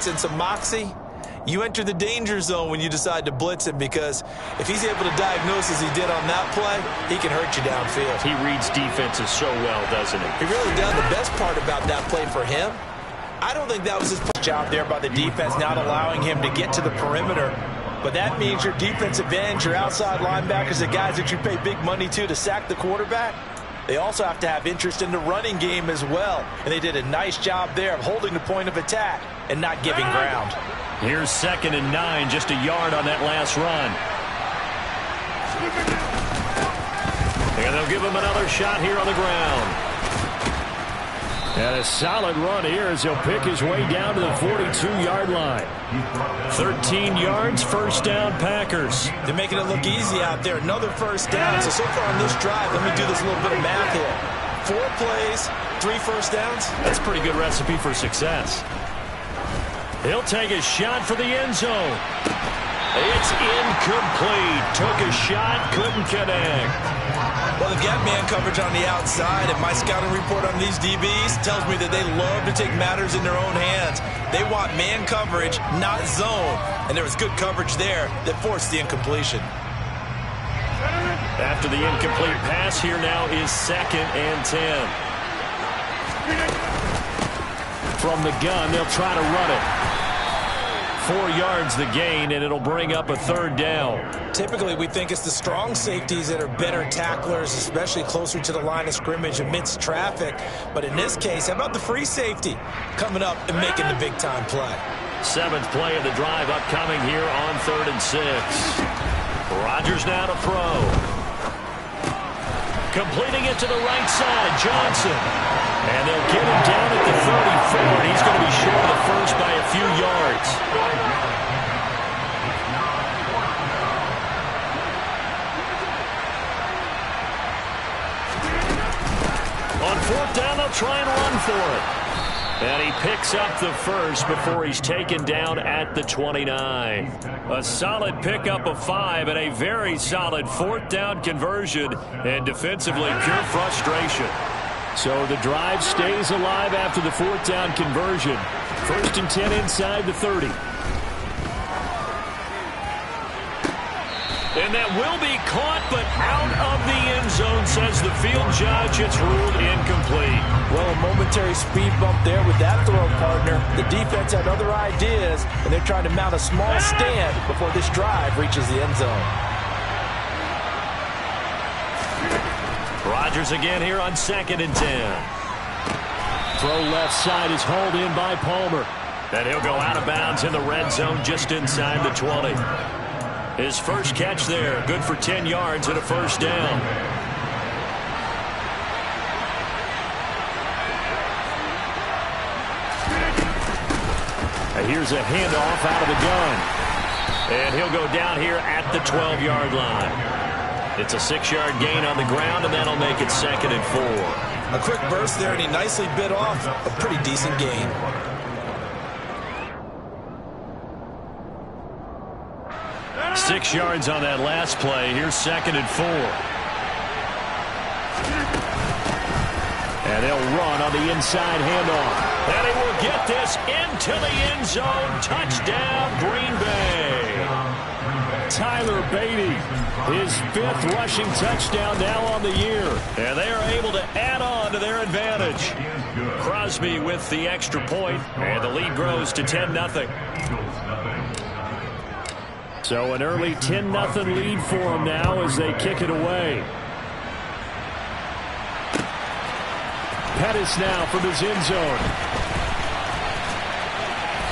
defense and some moxie, you enter the danger zone when you decide to blitz him, because if he's able to diagnose as he did on that play, he can hurt you downfield. He reads defenses so well, doesn't he? He really does. The best part about that play for him, I don't think that was his job there by the defense, not allowing him to get to the perimeter. But that means your defensive ends, your outside linebackers, the guys that you pay big money to sack the quarterback, they also have to have interest in the running game as well. And they did a nice job there of holding the point of attack and not giving ground. Here's 2nd and 9, just a yard on that last run. And they'll give him another shot here on the ground. And a solid run here as he'll pick his way down to the 42-yard line. 13 yards, first down, Packers. They're making it look easy out there. Another first down. So far on this drive, let me do this little bit of math here. 4 plays, 3 first downs. That's a pretty good recipe for success. He'll take a shot for the end zone. It's incomplete. Took a shot, couldn't connect. Well, they've got man coverage on the outside, and my scouting report on these DBs tells me that they love to take matters in their own hands. They want man coverage, not zone. And there was good coverage there that forced the incompletion. After the incomplete pass, here now is 2nd and 10. From the gun, they'll try to run it. 4 yards the gain, and it'll bring up a 3rd down. Typically, we think it's the strong safeties that are better tacklers, especially closer to the line of scrimmage amidst traffic. But in this case, how about the free safety coming up and making the big-time play? 7th play of the drive upcoming here on 3rd and 6. Rodgers now to throw. Completing it to the right side, Johnson. And they'll get him down at the 34, and he's going to be short of the first by a few yards. On 4th down, they'll try and run for it. And he picks up the first before he's taken down at the 29. A solid pickup of 5 and a very solid 4th down conversion. And defensively, pure frustration. So the drive stays alive after the 4th down conversion. 1st and 10 inside the 30. And that will be caught, but out of the end zone, says the field judge. It's ruled incomplete. Well, a momentary speed bump there with that throw, partner. The defense had other ideas, and they're trying to mount a small stand before this drive reaches the end zone. Rodgers again here on 2nd and 10. Throw left side is hauled in by Palmer. And he'll go out of bounds in the red zone just inside the 20. His first catch there, good for 10 yards and a first down. And here's a handoff out of the gun. And he'll go down here at the 12-yard line. It's a 6-yard gain on the ground, and that'll make it 2nd and 4. A quick burst there, and he nicely bit off a pretty decent gain. Six yards on that last play. Here's 2nd and 4. And they'll run on the inside handoff. And he will get this into the end zone. Touchdown, Green Bay. Tyler Beatty, his 5th rushing touchdown now on the year. And they are able to add on to their advantage. Crosby with the extra point, and the lead grows to 10-0. So an early 10-0 lead for them now as they kick it away. Pettis now from his end zone.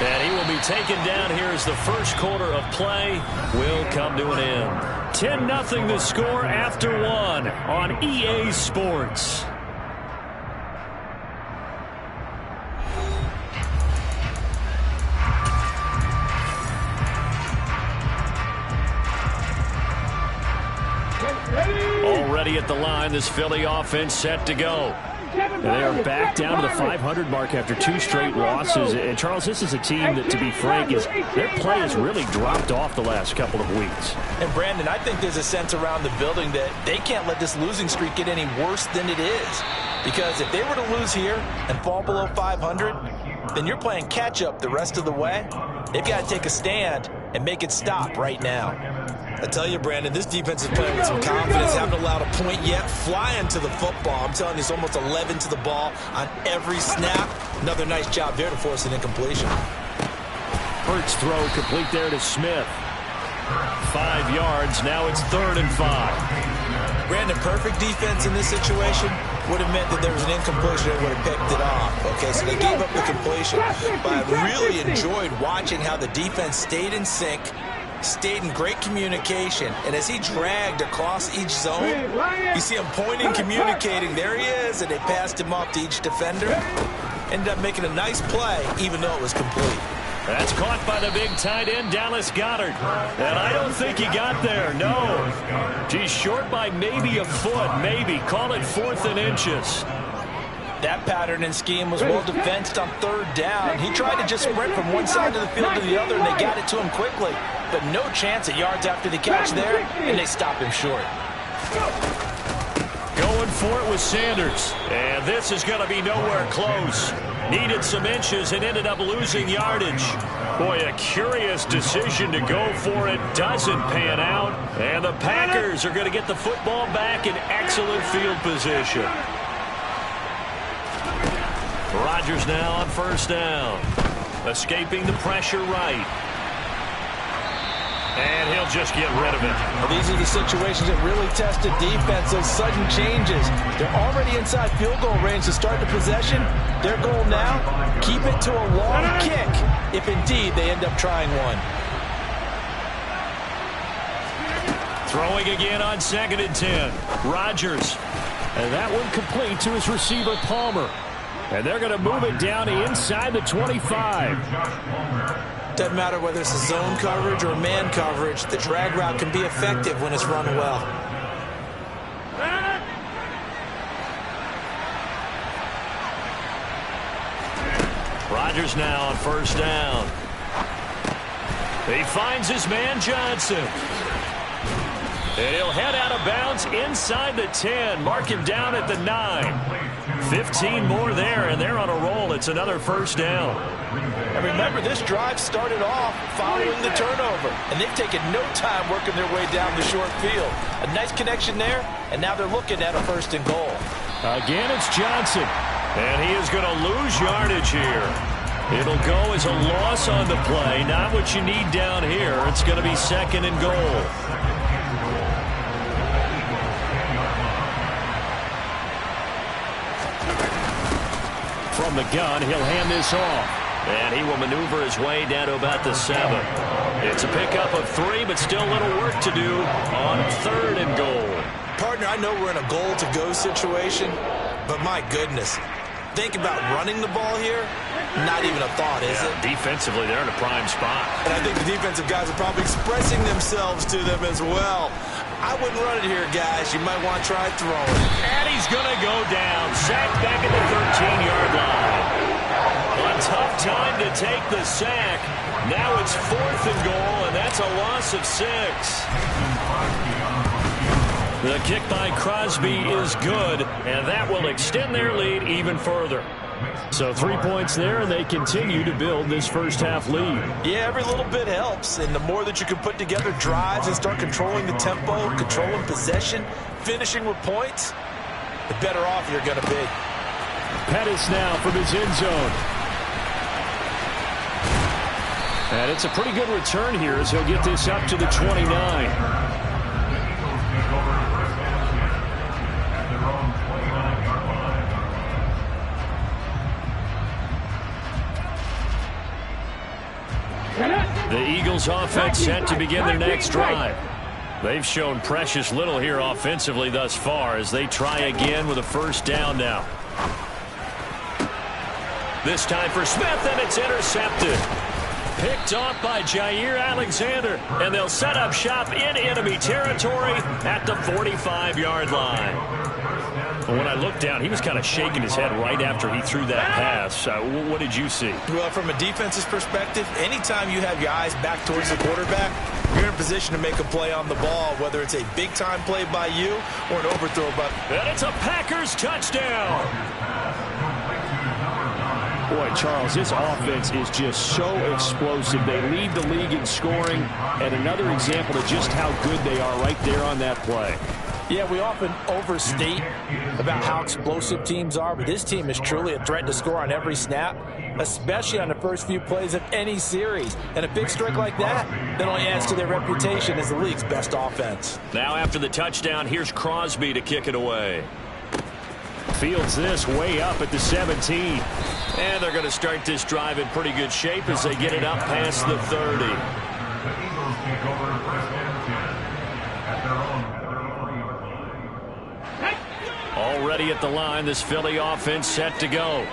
And he will be taken down here as the first quarter of play will come to an end. 10-0 the score after 1 on EA Sports. Already at the line, this Philly offense set to go. And they are back down to the 500 mark after 2 straight losses. And, Charles, this is a team that, to be frank, their play has really dropped off the last couple of weeks. And, Brandon, I think there's a sense around the building that they can't let this losing streak get any worse than it is. Because if they were to lose here and fall below 500, then you're playing catch-up the rest of the way. They've got to take a stand and make it stop right now. I tell you, Brandon, this defense is playing with some confidence. Haven't allowed a point yet. Flying to the football. I'm telling you, it's almost 11 to the ball on every snap. Another nice job there to force an incompletion. Hurts throw complete there to Smith. 5 yards. Now it's 3rd and 5. Brandon, perfect defense in this situation would have meant that there was an incompletion and would have picked it off. Okay, so they gave up the completion. But I really enjoyed watching how the defense stayed in sync, stayed in great communication, and as he dragged across each zone, you see him pointing, communicating. There he is, and they passed him off to each defender. Ended up making a nice play, even though it was complete. That's caught by the big tight end, Dallas Goedert. And I don't think he got there, no. He's short by maybe a foot, maybe. Call it 4th and inches. That pattern and scheme was well defensed on 3rd down. He tried to just sprint from one side of the field to the other, and they got it to him quickly. But no chance at yards after the catch there, and they stopped him short. Going for it with Sanders. And this is going to be nowhere close. Needed some inches and ended up losing yardage. Boy, a curious decision to go for it. Doesn't pan out. And the Packers are going to get the football back in excellent field position. Rodgers now on 1st down. Escaping the pressure right. And he'll just get rid of it. Well, these are the situations that really test a defense, those sudden changes. They're already inside field goal range to start the possession. Their goal now, keep it to a long kick, if indeed they end up trying one. Throwing again on 2nd and 10. Rodgers. And that one complete to his receiver, Palmer. And they're going to move it down inside the 25. Doesn't matter whether it's a zone coverage or man coverage, the drag route can be effective when it's run well. Rodgers now on 1st down. He finds his man Johnson. And he'll head out of bounds inside the 10. Mark him down at the 9. 15 more there, and they're on a roll. It's another 1st down. And remember, this drive started off following the turnover, and they've taken no time working their way down the short field. A nice connection there, and now they're looking at a 1st and goal. Again, it's Johnson, and he is going to lose yardage here. It'll go as a loss on the play, not what you need down here. It's going to be 2nd and goal. From the gun, he'll hand this off. And he will maneuver his way down to about the 7. It's a pickup of 3, but still a little work to do on 3rd and goal. Partner, I know we're in a goal-to-go situation, but my goodness. Think about running the ball here. Not even a thought, is it? Defensively, they're in a prime spot. And I think the defensive guys are probably expressing themselves to them as well. I wouldn't run it here, guys. You might want to try throwing. And he's going to go down. Sacked back at the 13-yard line. A tough time to take the sack. Now it's 4th and goal, and that's a loss of 6. The kick by Crosby is good, and that will extend their lead even further. So 3 points there, and they continue to build this first-half lead. Yeah, every little bit helps, and the more that you can put together drives and start controlling the tempo, controlling possession, finishing with points, the better off you're going to be. Pettis now from his end zone. And it's a pretty good return here as he'll get this up to the 29. The Eagles offense set to begin their next drive. They've shown precious little here offensively thus far as they try again with a 1st down now. This time for Smith, and it's intercepted. Picked off by Jair Alexander, and they'll set up shop in enemy territory at the 45-yard line. When I looked down, he was kind of shaking his head right after he threw that pass. What did you see? Well, from a defense's perspective, anytime you have your eyes back towards the quarterback, you're in position to make a play on the ball, whether it's a big-time play by you or an overthrow. And it's a Packers touchdown. Boy, Charles, this offense is just so explosive. They lead the league in scoring, and another example of just how good they are right there on that play. Yeah, we often overstate about how explosive teams are, but this team is truly a threat to score on every snap, especially on the first few plays of any series. And a big streak like that only adds to their reputation as the league's best offense. Now after the touchdown, here's Crosby to kick it away. Fields this way up at the 17. And they're going to start this drive in pretty good shape as they get it up past the 30. Already at the line, this Philly offense set to go.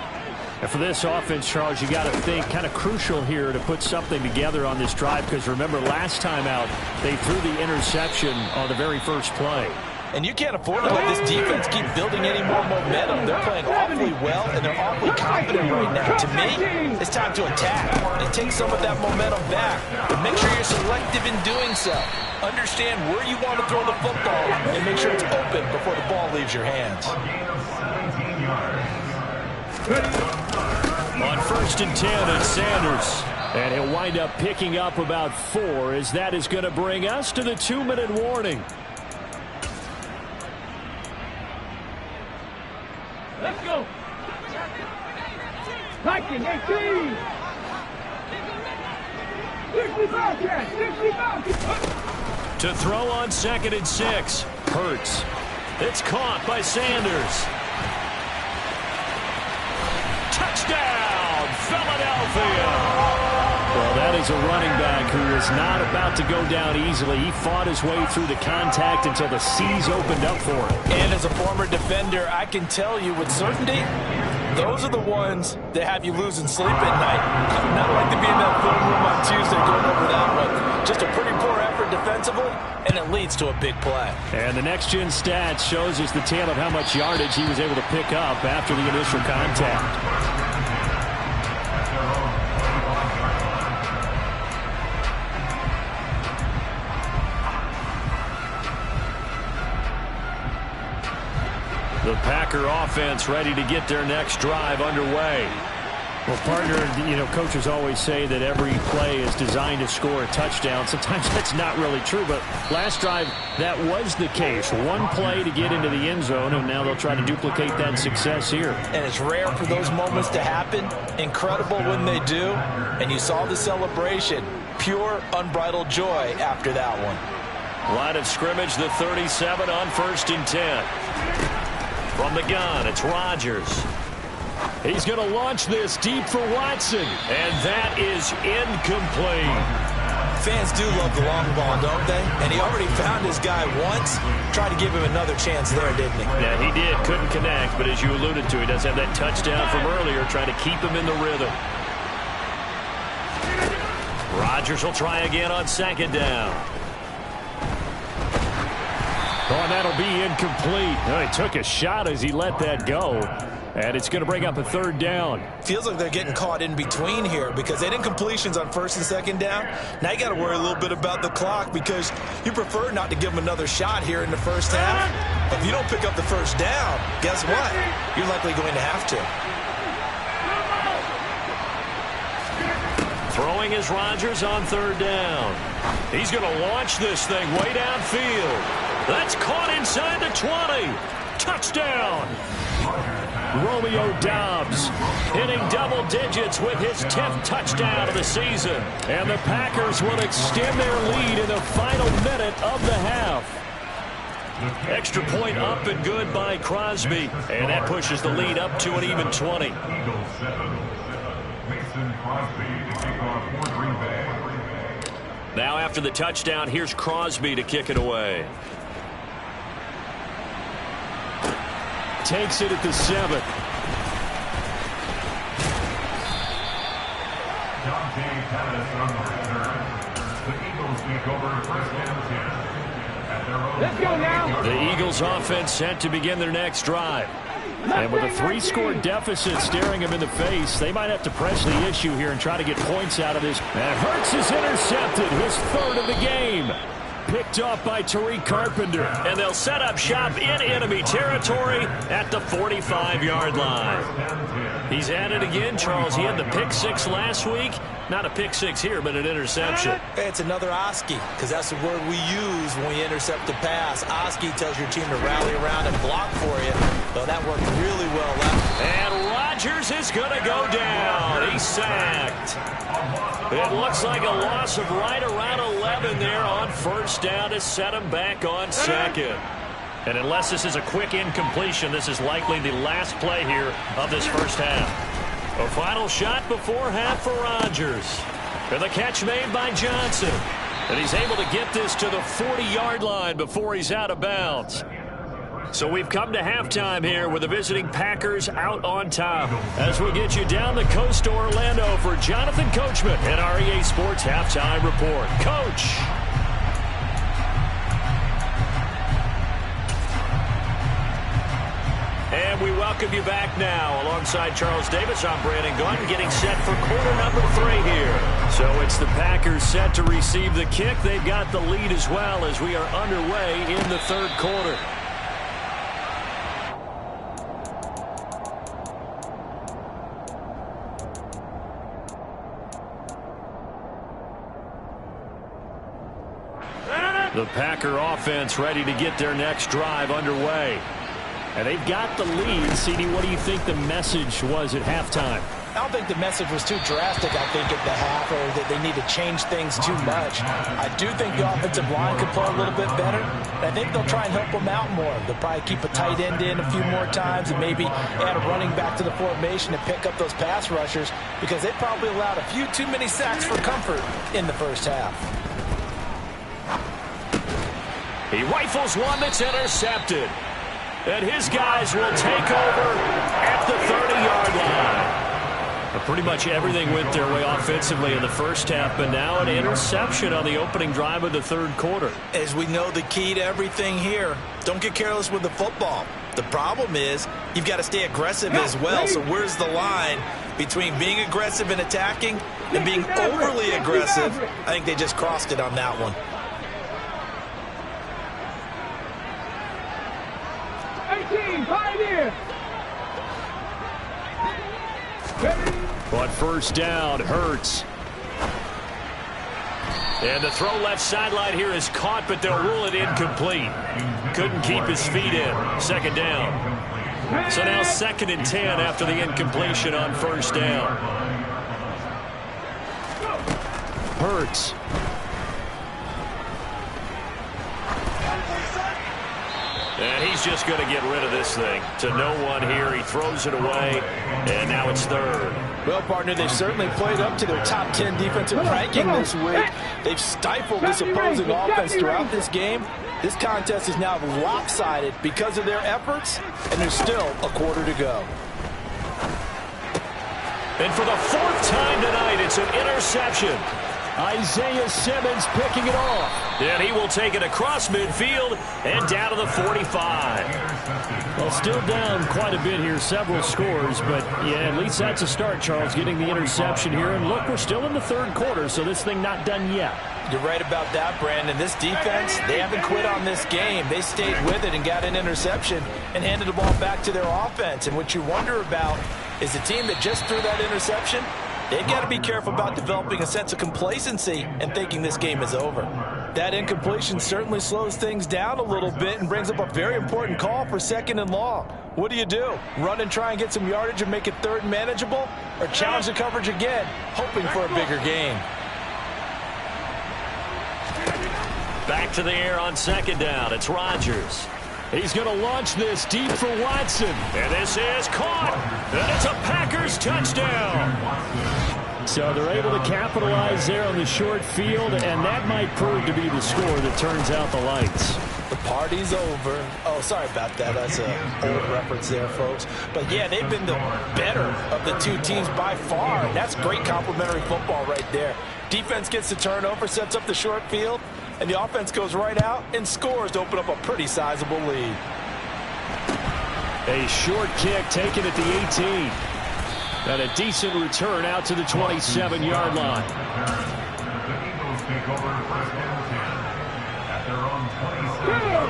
And for this offense, Charles, you got to think kind of crucial here to put something together on this drive, because remember last time out they threw the interception on the very first play. And you can't afford to let this defense keep building any more momentum. They're playing awfully well, and they're awfully confident right now. To me, it's time to attack and take some of that momentum back. But make sure you're selective in doing so. Understand where you want to throw the football and make sure it's open before the ball leaves your hands. On 1st and 10, it's Sanders. And he'll wind up picking up about 4, as that is going to bring us to the 2-minute warning. Let's go. Viking 18. 65 catch. 65. To throw on 2nd and 6. Hurts. It's caught by Sanders. Touchdown, Philadelphia. Well, that is a running back who is not about to go down easily. He fought his way through the contact until the C's opened up for him. And as a former defender, I can tell you with certainty, those are the ones that have you losing sleep at night. Not like to be in that film room on Tuesday going over that one. Just a pretty poor effort defensively, and it leads to a big play. And the next-gen stats shows us the tale of how much yardage he was able to pick up after the initial contact. The Packer offense ready to get their next drive underway. Well, partner, coaches always say that every play is designed to score a touchdown. Sometimes that's not really true, but last drive, that was the case. One play to get into the end zone, and now they'll try to duplicate that success here. And it's rare for those moments to happen. Incredible when they do. And you saw the celebration. Pure, unbridled joy after that one. Line of scrimmage, the 37 on 1st and 10. From the gun, it's Rodgers. He's going to launch this deep for Watson, and that is incomplete. Fans do love the long ball, don't they? And he already found his guy once. Tried to give him another chance there, didn't he? Yeah, he did. Couldn't connect, but as you alluded to, he does have that touchdown from earlier, trying to keep him in the rhythm. Rodgers will try again on 2nd down. Oh, and that'll be incomplete. Oh, he took a shot as he let that go. And it's going to bring up a 3rd down. Feels like they're getting caught in between here because they had incompletions on 1st and 2nd down. Now you got to worry a little bit about the clock because you prefer not to give them another shot here in the first half. But if you don't pick up the 1st down, guess what? You're likely going to have to. Throwing is Rodgers on 3rd down. He's going to launch this thing way downfield. That's caught inside the 20. Touchdown. Romeo Doubs hitting double digits with his 10th touchdown of the season. And the Packers will extend their lead in the final minute of the half. Extra point up and good by Crosby. And that pushes the lead up to an even 20. Now after the touchdown, here's Crosby to kick it away. Takes it at the 7. Let's go now. The Eagles offense set to begin their next drive. And with a 3-score deficit staring them in the face, they might have to press the issue here and try to get points out of this. And Hurts is intercepted, his 3rd of the game. picked off by Tariq Carpenter. And they'll set up shop in enemy territory at the 45-yard line. He's at it again, Charles. He had the pick six last week. Not a pick six here, but an interception. It's another Oski, because that's the word we use when we intercept a pass. Oski tells your team to rally around and block for you. So that worked really well left. And Rodgers is going to go down. He's sacked. It looks like a loss of right around 11 there on first down to set him back on second. And unless this is a quick incompletion, this is likely the last play here of this first half. A final shot before half for Rodgers. And the catch made by Johnson. And he's able to get this to the 40-yard line before he's out of bounds. So we've come to halftime here with the visiting Packers out on top. As we get you down the coast to Orlando for Jonathan Coachman and our EA Sports Halftime Report. Coach. And we welcome you back now. Alongside Charles Davis, I'm Brandon Gunn, getting set for quarter number 3 here. So it's the Packers set to receive the kick. They've got the lead as well as we are underway in the third quarter. The Packer offense ready to get their next drive underway. And they've got the lead. CD, what do you think the message was at halftime? I don't think the message was too drastic, I think, at the half, or that they need to change things too much. I do think the offensive line could play a little bit better. I think they'll try and help them out more. They'll probably keep a tight end in a few more times and maybe add a running back to the formation and pick up those pass rushers, because they probably allowed a few too many sacks for comfort in the first half. He rifles one that's intercepted. And his guys will take over at the 30-yard line. But pretty much everything went their way offensively in the first half, but now an interception on the opening drive of the third quarter. As we know, the key to everything here, don't get careless with the football. The problem is you've got to stay aggressive as well. So where's the line between being aggressive and attacking and being overly aggressive? I think they just crossed it on that one. On first down, Hurts. And the throw left sideline here is caught, but they'll rule it incomplete. Couldn't keep his feet in. Second down. So now 2nd and 10 after the incompletion on first down. Hurts. And he's just going to get rid of this thing. To no one here. He throws it away. And now it's 3rd. Well, partner, they've certainly played up to their top 10 defensive ranking this week. They've stifled this opposing offense throughout this game. This contest is now lopsided because of their efforts, and there's still a quarter to go. And for the 4th time tonight, it's an interception. Isaiah Simmons picking it off. And he will take it across midfield and down to the 45. Well, still down quite a bit here, several scores, but yeah, at least that's a start, Charles, getting the interception here. And look, we're still in the third quarter, so this thing not done yet. You're right about that, Brandon. This defense, they haven't quit on this game. They stayed with it and got an interception and handed the ball back to their offense. And what you wonder about is the team that just threw that interception, they've got to be careful about developing a sense of complacency and thinking this game is over. That incompletion certainly slows things down a little bit and brings up a very important call for 2nd and long. What do? Run and try and get some yardage and make it 3rd and manageable? Or challenge the coverage again, hoping for a bigger gain? Back to the air on 2nd down. It's Rodgers. He's going to launch this deep for Watson. And this is caught. And it's a Packers touchdown. So they're able to capitalize there on the short field, and that might prove to be the score that turns out the lights. The party's over. Oh, sorry about that. That's an old reference there, folks. But, yeah, they've been the better of the two teams by far. And that's great complimentary football right there. Defense gets the turnover, sets up the short field, and the offense goes right out and scores to open up a pretty sizable lead. A short kick taken at the 18. And a decent return out to the 27-yard line.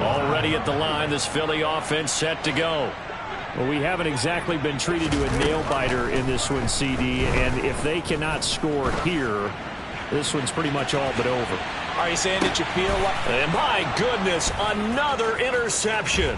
Already at the line, this Philly offense set to go. Well, we haven't exactly been treated to a nail-biter in this one, CD, and if they cannot score here, this one's pretty much all but over. Are you saying that you feel like... And my goodness, another interception.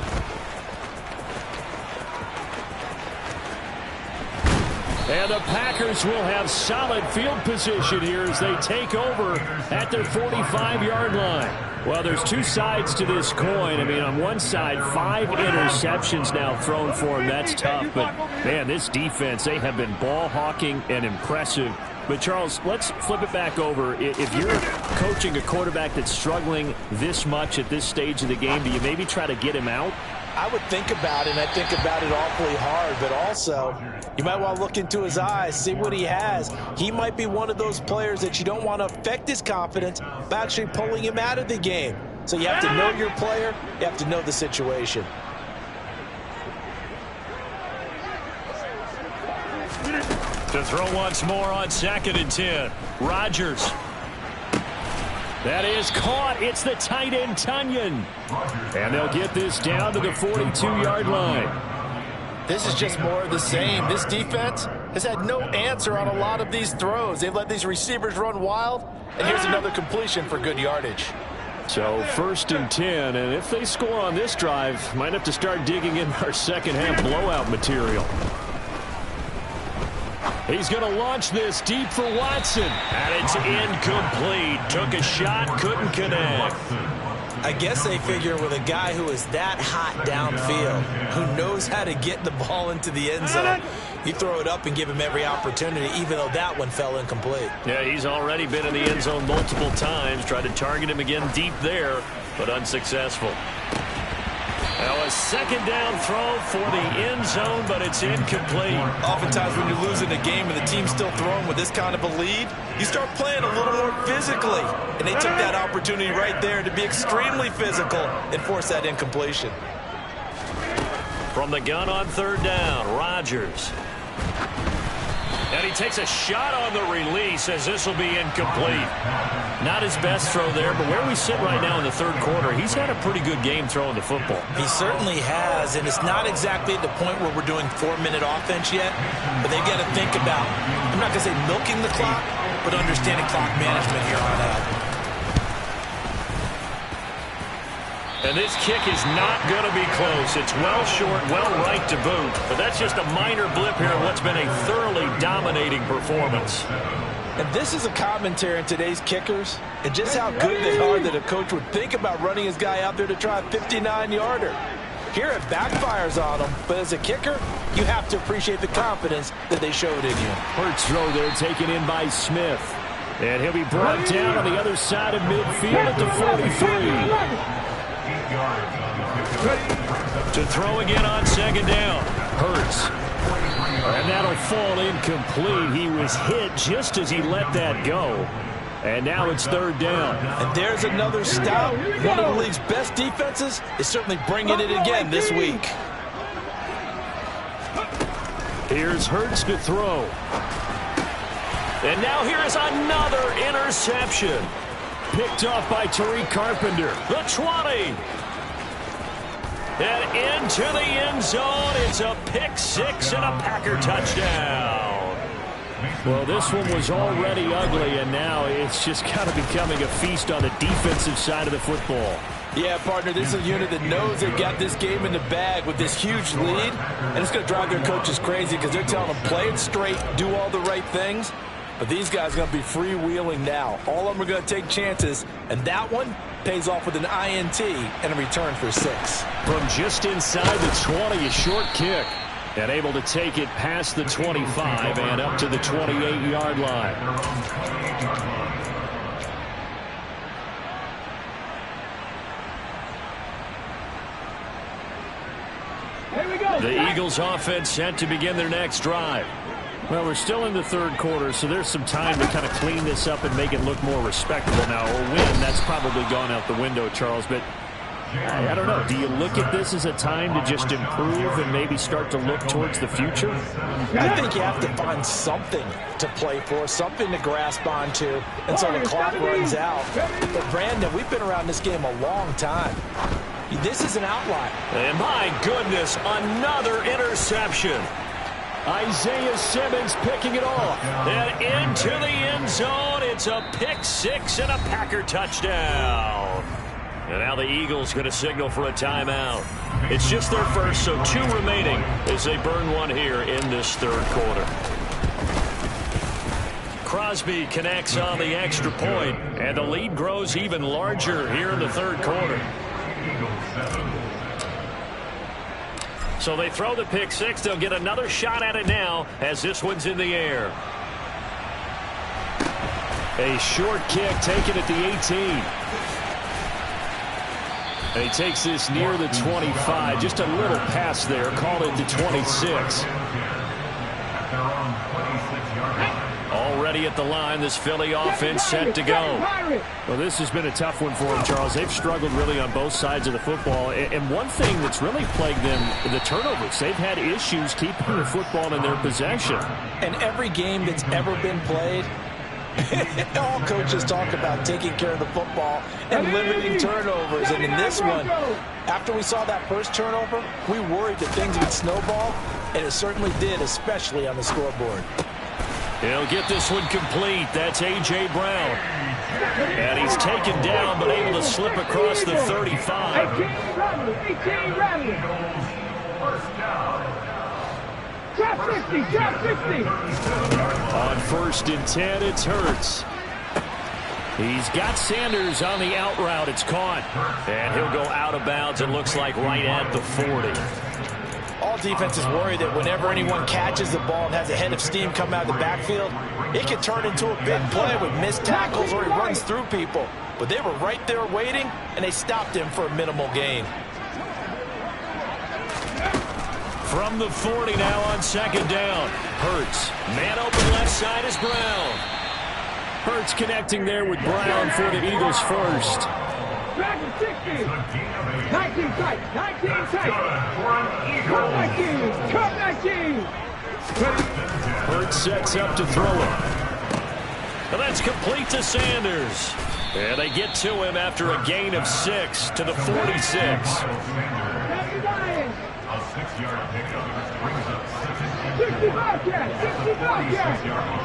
And the Packers will have solid field position here as they take over at their 45-yard line. Well, there's two sides to this coin. I mean, on one side, 5 interceptions now thrown for them. That's tough. But, man, this defense, they have been ball hawking and impressive. But, Charles, let's flip it back over. If you're coaching a quarterback that's struggling this much at this stage of the game, do you maybe try to get him out? I would think about it, and I think about it awfully hard, but also you might want to look into his eyes, see what he has. He might be one of those players that you don't want to affect his confidence by actually pulling him out of the game. So you have to know your player, you have to know the situation. To throw once more on 2nd and 10. Rodgers. That is caught. It's the tight end, Tunyon. And they'll get this down to the 42-yard line. This is just more of the same. This defense has had no answer on a lot of these throws. They've let these receivers run wild, and here's another completion for good yardage. So 1st and 10, and if they score on this drive, might have to start digging in our second-half blowout material. He's going to launch this deep for Watson. And it's incomplete. Took a shot, couldn't connect. I guess they figure with a guy who is that hot downfield, who knows how to get the ball into the end zone, you throw it up and give him every opportunity, even though that one fell incomplete. Yeah, he's already been in the end zone multiple times. Tried to target him again deep there, but unsuccessful. Now a 2nd down throw for the end zone, but it's incomplete. Oftentimes when you're losing a game and the team's still throwing with this kind of a lead, you start playing a little more physically. And they took that opportunity right there to be extremely physical and force that incompletion. From the gun on 3rd down, Rodgers. And he takes a shot on the release as this will be incomplete. Not his best throw there, but where we sit right now in the 3rd quarter, he's had a pretty good game throwing the football. He certainly has, and it's not exactly at the point where we're doing 4-minute offense yet, but they've got to think about, I'm not going to say milking the clock, but understanding clock management here on out. And this kick is not going to be close. It's well short, well right to boot. But that's just a minor blip here in what's been a thoroughly dominating performance. And this is a commentary on today's kickers and just how good they are that a coach would think about running his guy out there to try a 59-yarder. Here it backfires on him, but as a kicker, you have to appreciate the confidence that they showed in you. Hurts throw there taken in by Smith. And he'll be brought down on the other side of midfield at the 43. To throw again on 2nd down. Hurts. And that'll fall incomplete. He was hit just as he let that go. And now it's 3rd down. And there's another stop. One of the league's best defenses is certainly bringing it again this week. Here's Hurts to throw. And now here is another interception. Picked off by Tariq Carpenter. The 20. And into the end zone. It's a pick 6 and a Packer touchdown. Well, this one was already ugly, and now it's just kind of becoming a feast on the defensive side of the football. Yeah, partner, this is a unit that knows they've got this game in the bag with this huge lead, and it's going to drive their coaches crazy because they're telling them play it straight, do all the right things. But these guys are going to be freewheeling now. All of them are going to take chances, and that one pays off with an INT and a return for 6. From just inside the 20, a short kick. And able to take it past the 25 and up to the 28-yard line. Here we go. The Eagles offense set to begin their next drive. Well, we're still in the 3rd quarter, so there's some time to kind of clean this up and make it look more respectable now. A win, that's probably gone out the window, Charles, but I don't know. Do you look at this as a time to just improve and maybe start to look towards the future? I think you have to find something to play for, something to grasp onto until the clock runs out. But, Brandon, we've been around this game a long time. This is an outlier. And my goodness, another interception. Isaiah Simmons picking it off. And into the end zone. It's a pick six and a Packer touchdown. And now the Eagles going to signal for a timeout. It's just their first, so 2 remaining as they burn one here in this third quarter. Crosby connects on the extra point, and the lead grows even larger here in the third quarter. So they throw the pick six. They'll get another shot at it now as this one's in the air. A short kick taken at the 18. And he takes this near the 25. Just a little pass there. Called it the 26. Already at the line, this Philly offense set to go. Well, this has been a tough one for them, Charles. They've struggled really on both sides of the football. And one thing that's really plagued them, the turnovers. They've had issues keeping the football in their possession. And every game that's ever been played, all coaches talk about taking care of the football and limiting turnovers. And in this one, after we saw that first turnover, we worried that things would snowball, and it certainly did, especially on the scoreboard. He'll get this one complete. That's A.J. Brown. And he's taken down, but able to slip across the 35. On 1st and 10, it's Hurts. He's got Sanders on the out route. It's caught. And he'll go out of bounds, it looks like, right at the 40. All defenses worry that whenever anyone catches the ball and has a head of steam come out of the backfield, it can turn into a big play with missed tackles or he runs through people. But they were right there waiting, and they stopped him for a minimal gain. From the 40 now on 2nd down. Hurts. Man open left side is Brown. Hurts connecting there with Brown for the Eagles first. 19 tight. Come back in. Hurts sets up to throw it. And that's complete to Sanders. And they get to him after a gain of 6 to the 46. 65 yards.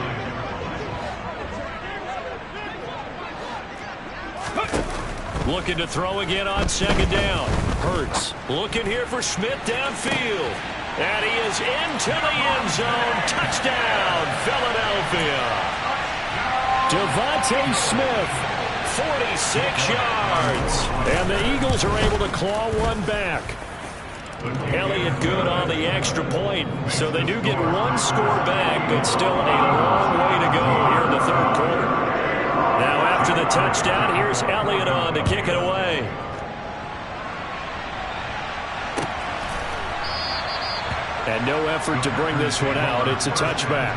Looking to throw again on 2nd down. Hurts looking here for Smith downfield. And he is into the end zone. Touchdown, Philadelphia. Devontae Smith, 46 yards. And the Eagles are able to claw one back. Elliott good on the extra point. So they do get one score back, but still a long way to go here in the third quarter. Now after the touchdown, here's Elliott on to kick it away. And no effort to bring this one out. It's a touchback.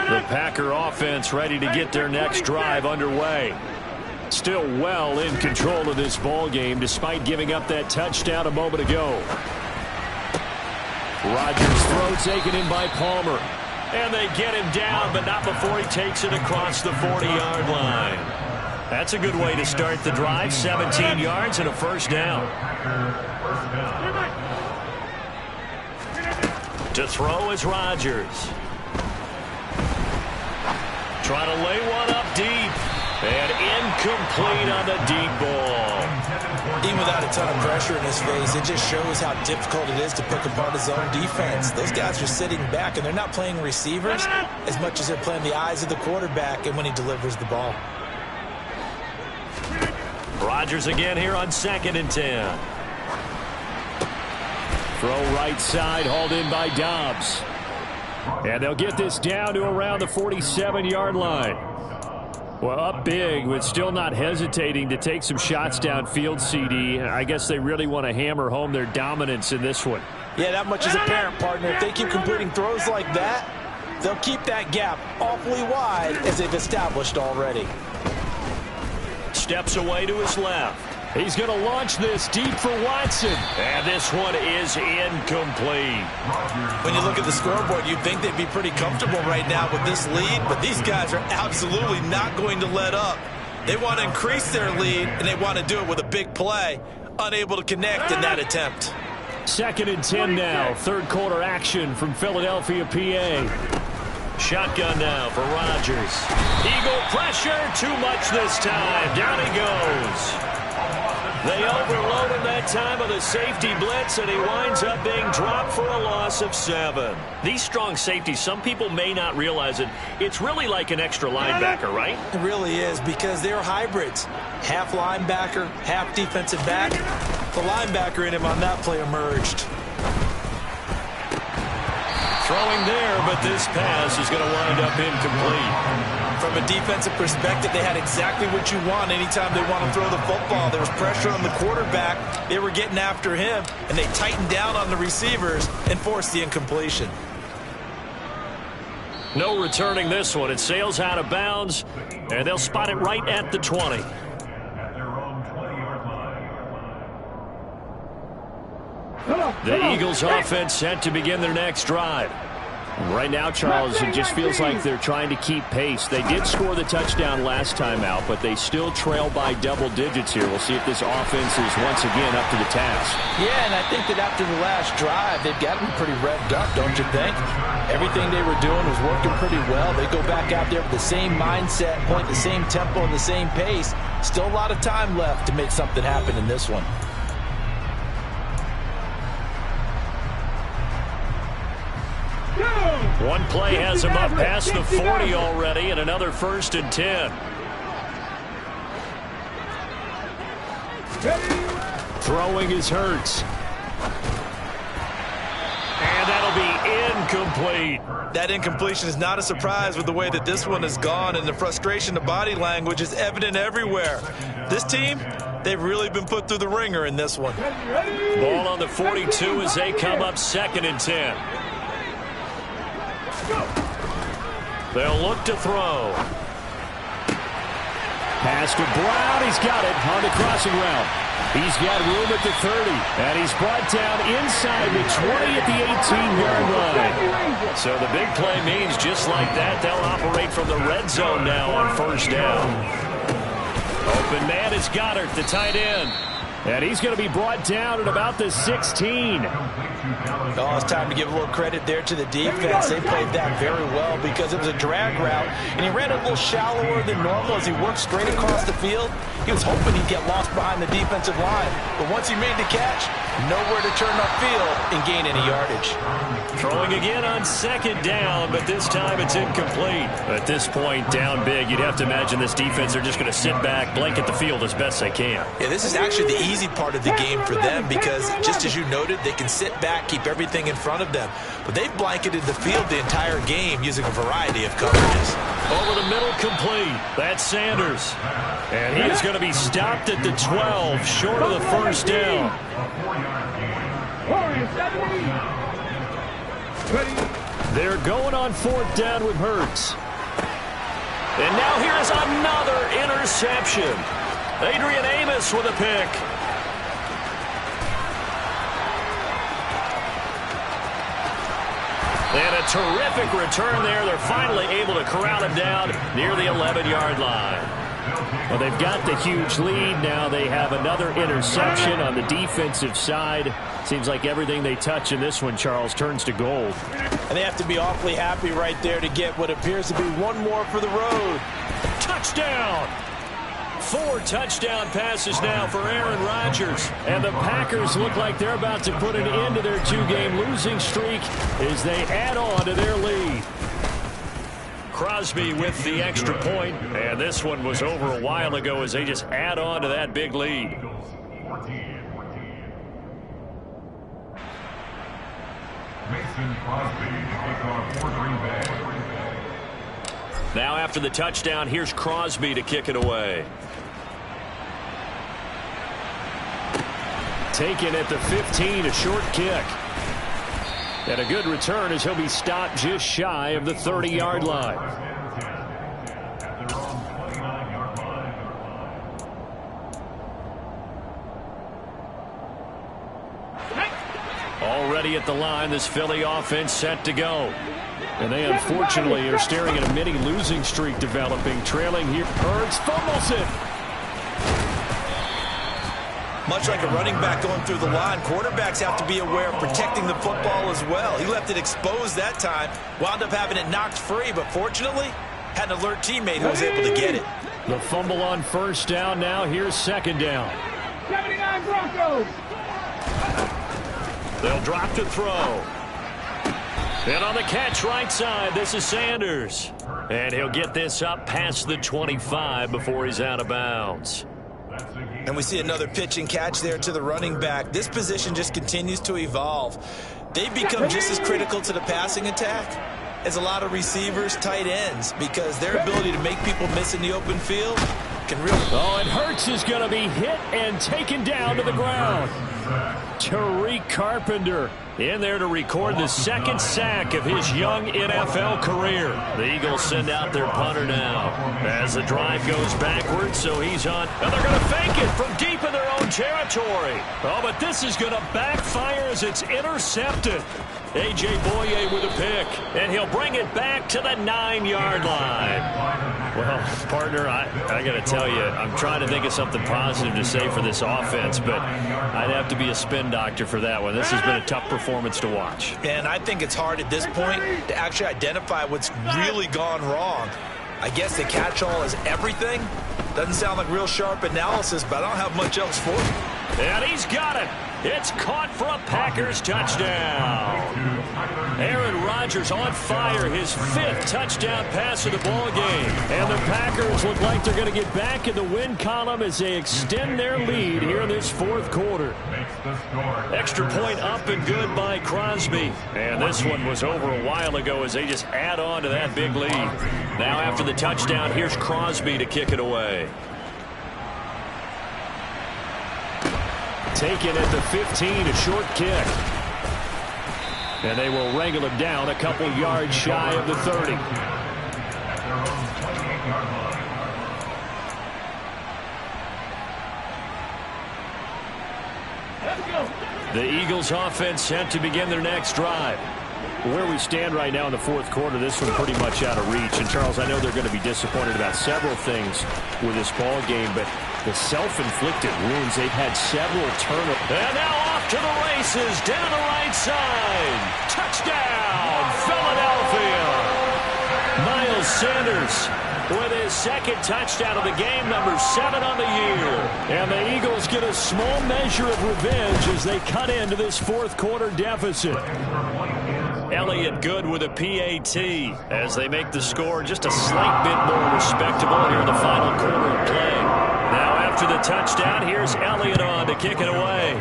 The Packer offense ready to get their next drive underway. Still well in control of this ball game despite giving up that touchdown a moment ago. Rodgers' throw taken in by Palmer. And they get him down, but not before he takes it across the 40-yard line. That's a good way to start the drive. 17 yards and a first down. To throw is Rodgers. Trying to lay one up deep. And incomplete on the deep ball. Even without a ton of pressure in his face, it just shows how difficult it is to pick apart his own defense. Those guys are sitting back, and they're not playing receivers as much as they're playing the eyes of the quarterback and when he delivers the ball. Rodgers again here on 2nd and 10. Throw right side, hauled in by Dobbs. And they'll get this down to around the 47-yard line. Well, up big, but still not hesitating to take some shots downfield, CD. I guess they really want to hammer home their dominance in this one. Yeah, that much is apparent, partner. If they keep completing throws like that, they'll keep that gap awfully wide as they've established already. Steps away to his left. He's going to launch this deep for Watson. And this one is incomplete. When you look at the scoreboard, you'd think they'd be pretty comfortable right now with this lead, but these guys are absolutely not going to let up. They want to increase their lead, and they want to do it with a big play. Unable to connect in that attempt. 2nd and 10 now. Third quarter action from Philadelphia, PA. Shotgun now for Rodgers. Eagle pressure. Too much this time. Down he goes. They overload him that time with a safety blitz, and he winds up being dropped for a loss of 7. These strong safeties, some people may not realize it. It's really like an extra linebacker, right? It really is, because they're hybrids. Half linebacker, half defensive back. The linebacker in him on that play emerged. Throwing there, but this pass is going to wind up incomplete. From a defensive perspective, they had exactly what you want anytime they want to throw the football. There was pressure on the quarterback. They were getting after him, and they tightened down on the receivers and forced the incompletion. No returning this one. It sails out of bounds, and they'll spot it right at the 20. The Eagles offense set to begin their next drive. Right now, Charles, it just feels like they're trying to keep pace. They did score the touchdown last time out, but they still trail by double digits here. We'll see if this offense is once again up to the task. Yeah, and I think that after the last drive, they've got to be pretty revved up, don't you think? Everything they were doing was working pretty well. They go back out there with the same mindset, point the same tempo and the same pace. Still a lot of time left to make something happen in this one. One play has him up past the 40 already, and another 1st and 10. Throwing is Hurts. And that'll be incomplete. That incompletion is not a surprise with the way that this one has gone, and the frustration, the body language is evident everywhere. This team, they've really been put through the ringer in this one. Ball on the 42 as they come up 2nd and 10. They'll look to throw. Pass to Brown. He's got it on the crossing route. He's got room at the 30. And he's brought down inside the 20 at the 18-yard line. So the big play means just like that, they'll operate from the red zone now on 1st down. Open man is Goddard, the tight end. And he's going to be brought down at about the 16. Oh, it's time to give a little credit there to the defense. They played that very well because it was a drag route, and he ran a little shallower than normal as he worked straight across the field. He was hoping he'd get lost behind the defensive line, but once he made the catch, nowhere to turn upfield and gain any yardage. Throwing again on 2nd down, but this time it's incomplete. At this point, down big, you'd have to imagine this defense are just going to sit back, blanket the field as best they can. Yeah, this is actually the easy part of the game for them because, just as you noted, they can sit back, keep everything in front of them. But they've blanketed the field the entire game using a variety of coverages. Over the middle, complete. That's Sanders. And he is going to be stopped at the 12, short of the 1st down. They're going on 4th down with Hurts. And now here's another interception. Adrian Amos with a pick. And a terrific return there. They're finally able to corral him down near the 11-yard line. Well, they've got the huge lead. Now they have another interception on the defensive side. Seems like everything they touch in this one, Charles, turns to gold. And they have to be awfully happy right there to get what appears to be one more for the road. Touchdown! 4 touchdown passes now for Aaron Rodgers. And the Packers look like they're about to put an end to their 2-game losing streak as they add on to their lead. Crosby with the extra point, and this one was over a while ago as they just add on to that big lead. Now after the touchdown, here's Crosby to kick it away. Taken at the 15, a short kick. And a good return as he'll be stopped just shy of the 30-yard line. Already at the line, this Philly offense set to go. And they unfortunately are staring at a mini losing streak developing. Trailing here. Hurts fumbles it. Much like a running back going through the line, quarterbacks have to be aware of protecting the football as well. He left it exposed that time, wound up having it knocked free, but fortunately had an alert teammate who was able to get it. The fumble on first down. Now here's second down. 79 Broncos. They'll drop to throw. And on the catch right side, this is Sanders. And he'll get this up past the 25 before he's out of bounds. And we see another pitch and catch there to the running back. This position just continues to evolve. They've become just as critical to the passing attack as a lot of receivers, tight ends, because their ability to make people miss in the open field can really... Oh, and Hurts is going to be hit and taken down to the ground. Tariq Carpenter in there to record the second sack of his young NFL career. The Eagles send out their punter now as the drive goes backwards, so he's on. And they're going to fake it from deep in their own territory. Oh, but this is going to backfire as it's intercepted. A.J. Boye with a pick, and he'll bring it back to the 9-yard line. Well, partner, I got to tell you, I'm trying to think of something positive to say for this offense, but I'd have to be a spin doctor for that one. This has been a tough performance to watch. And I think it's hard at this point to actually identify what's really gone wrong. I guess the catch-all is everything. Doesn't sound like real sharp analysis, but I don't have much else for it. And he's got it. It's caught for a Packers touchdown. Aaron Rodgers on fire, his 5th touchdown pass of the ball game. And the Packers look like they're going to get back in the win column as they extend their lead here in this 4th quarter. Extra point up and good by Crosby. And this one was over a while ago as they just add on to that big lead. Now after the touchdown, here's Crosby to kick it away. Taken at the 15, a short kick. And they will wrangle him down a couple yards shy of the 30. The Eagles offense set to begin their next drive. Where we stand right now in the 4th quarter, this one pretty much out of reach. And, Charles, I know they're going to be disappointed about several things with this ball game, but the self-inflicted wounds, they've had several turnovers. And now off to the races, down the right side. Touchdown, Philadelphia. Miles Sanders with his 2nd touchdown of the game, number 7 on the year. And the Eagles get a small measure of revenge as they cut into this 4th quarter deficit. Elliott good with a PAT as they make the score just a slight bit more respectable here in the final quarter of play. Now after the touchdown, here's Elliott on to kick it away.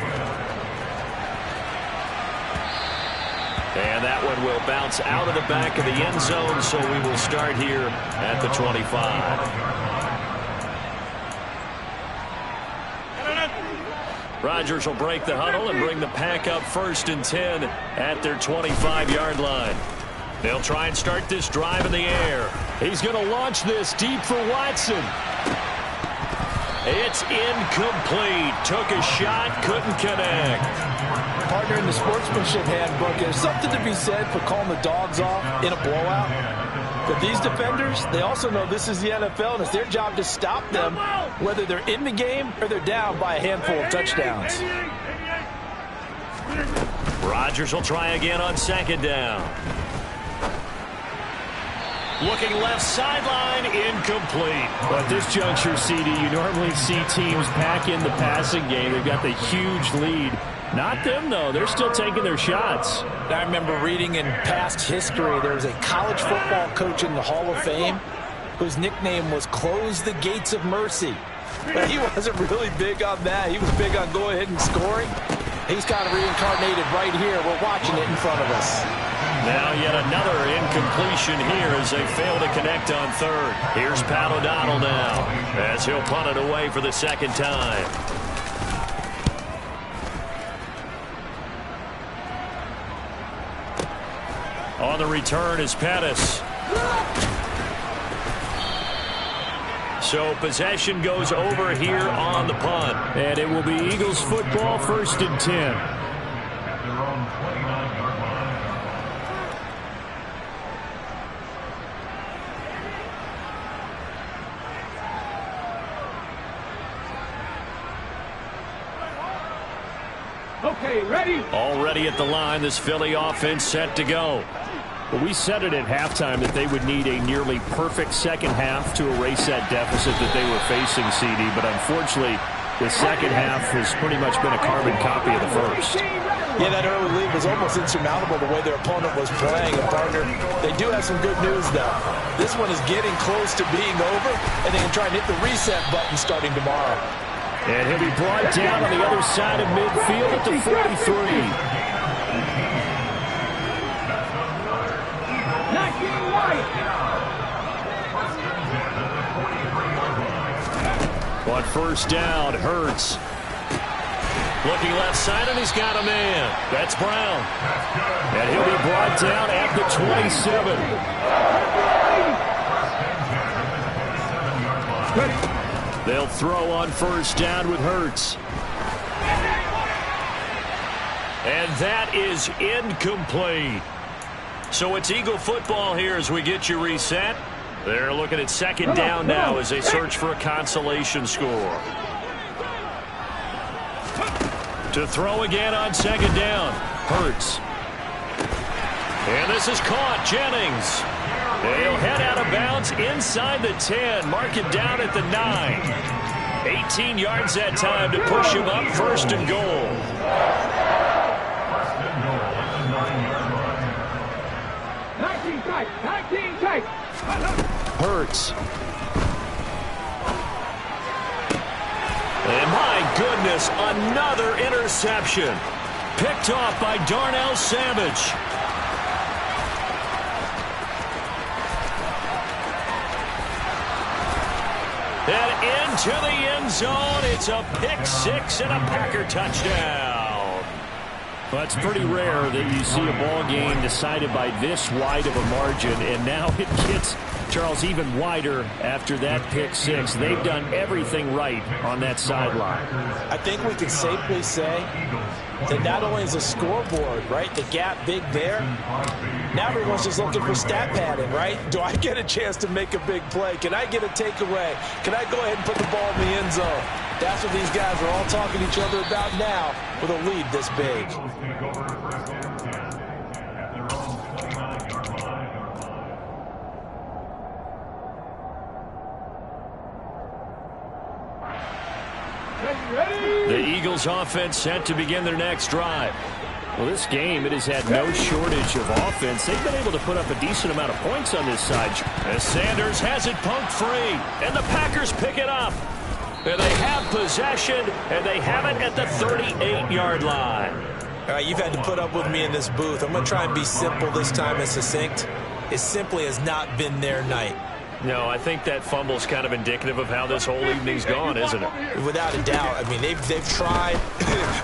And that one will bounce out of the back of the end zone, so we will start here at the 25. Rodgers will break the huddle and bring the pack up 1st and 10 at their 25-yard line. They'll try and start this drive in the air. He's going to launch this deep for Watson. It's incomplete. Took a shot, couldn't connect. Partner, in the sportsmanship handbook, there's something to be said for calling the dogs off in a blowout. But these defenders, they also know this is the NFL, and it's their job to stop them, whether they're in the game or they're down by a handful of touchdowns. Rodgers will try again on 2nd down. Looking left sideline, incomplete. But at this juncture, CD, you normally see teams pack in the passing game. They've got the huge lead. Not them, though. They're still taking their shots. I remember reading in past history, there was a college football coach in the Hall of Fame whose nickname was Close the Gates of Mercy. But he wasn't really big on that. He was big on going ahead and scoring. He's kind of reincarnated right here. We're watching it in front of us. Now yet another incompletion here as they fail to connect on 3rd. Here's Pat O'Donnell now as he'll punt it away for the 2nd time. On the return is Pettis. So possession goes over here on the punt. And it will be Eagles football, 1st and 10. Okay, ready? Already at the line, this Philly offense set to go. Well, we said it at halftime that they would need a nearly perfect second half to erase that deficit that they were facing, CD. But unfortunately, the second half has pretty much been a carbon copy of the first. Yeah, that early lead was almost insurmountable the way their opponent was playing. And, partner, they do have some good news, though. This one is getting close to being over, and they can try and hit the reset button starting tomorrow. And he'll be brought down on the other side of midfield at the 43. On 1st down, Hurts. Looking left side, and he's got a man. That's Brown. And he'll be brought down at the 27. They'll throw on 1st down with Hurts. And that is incomplete. So it's Eagle football here as we get you reset. They're looking at 2nd down now as they search for a consolation score. To throw again on 2nd down. Hurts. And this is caught. Jennings. They'll head out of bounds inside the 10. Mark it down at the 9. 18 yards that time to push him up 1st and goal. Hurts. And my goodness, another interception. Picked off by Darnell Savage. And into the end zone. It's a pick 6 and a Packer touchdown. Well, it's pretty rare that you see a ball game decided by this wide of a margin, and now it gets, Charles, even wider after that pick 6. They've done everything right on that sideline. I think we can safely say that not only is the scoreboard, right, the gap big there, now everyone's just looking for stat padding, right? Do I get a chance to make a big play? Can I get a takeaway? Can I go ahead and put the ball in the end zone? That's what these guys are all talking to each other about now with a lead this big. The Eagles offense set to begin their next drive. Well, this game, it has had no shortage of offense. They've been able to put up a decent amount of points on this side. As Sanders has it pumped free, and the Packers pick it up. And they have possession, and they have it at the 38-yard line. All right, you've had to put up with me in this booth. I'm going to try and be simple this time and succinct. It simply has not been their night. No, I think that fumble's kind of indicative of how this whole evening's gone, isn't it? Without a doubt. I mean, they've tried,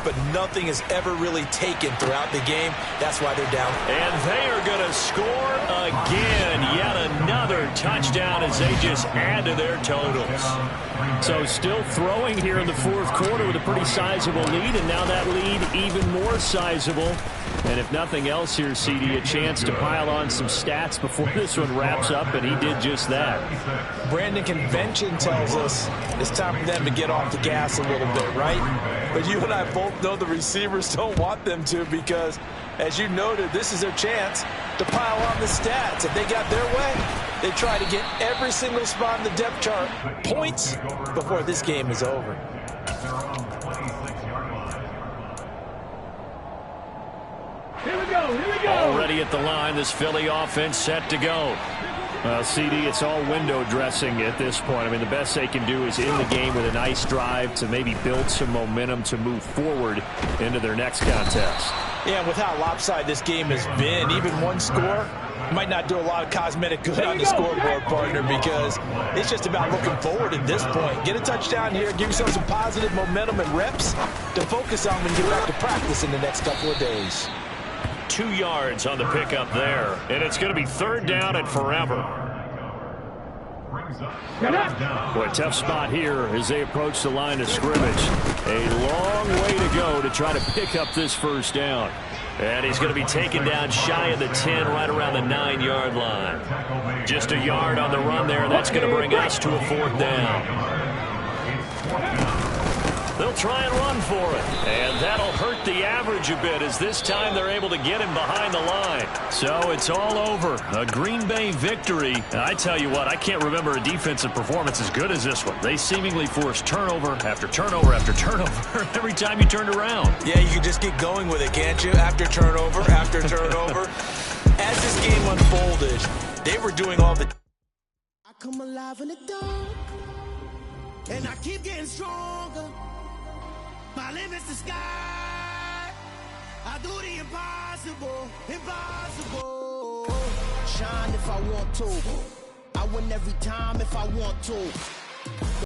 but nothing has ever really taken throughout the game. That's why they're down. And they are going to score again. Yet another touchdown as they just add to their totals. So still throwing here in the 4th quarter with a pretty sizable lead, and now that lead even more sizable. And if nothing else here, CD, a chance to pile on some stats before this one wraps up, and he did just that. Brandon, convention tells us it's time for them to get off the gas a little bit, right? But you and I both know the receivers don't want them to because, as you noted, this is their chance to pile on the stats. If they got their way, they try to get every single spot in the depth chart points before this game is over. Here we go, here we go. Already at the line, this Philly offense set to go. Well, CD, it's all window dressing at this point. I mean, the best they can do is in the game with a nice drive to maybe build some momentum to move forward into their next contest. Yeah, with how lopsided this game has been, even one score might not do a lot of cosmetic good on the scoreboard, partner, because it's just about looking forward at this point. Get a touchdown here, give yourself some positive momentum and reps to focus on when you get back to practice in the next couple of days. 2 yards on the pickup there. And it's going to be 3rd down and forever. Boy, tough spot here as they approach the line of scrimmage. A long way to go to try to pick up this 1st down. And he's going to be taken down shy of the 10, right around the 9-yard line. Just a yard on the run there, and that's going to bring us to a 4th down. They'll try and run for it. And that'll hurt the average a bit, as this time they're able to get him behind the line. So it's all over. A Green Bay victory. And I tell you what, I can't remember a defensive performance as good as this one. They seemingly forced turnover after turnover after turnover every time you turned around. Yeah, you can just keep going with it, can't you? After turnover, after turnover. As this game unfolded, they were doing all the... I come alive in the dark, and I keep getting stronger. My limit's the sky. I do the impossible, impossible. Shine if I want to. I win every time if I want to.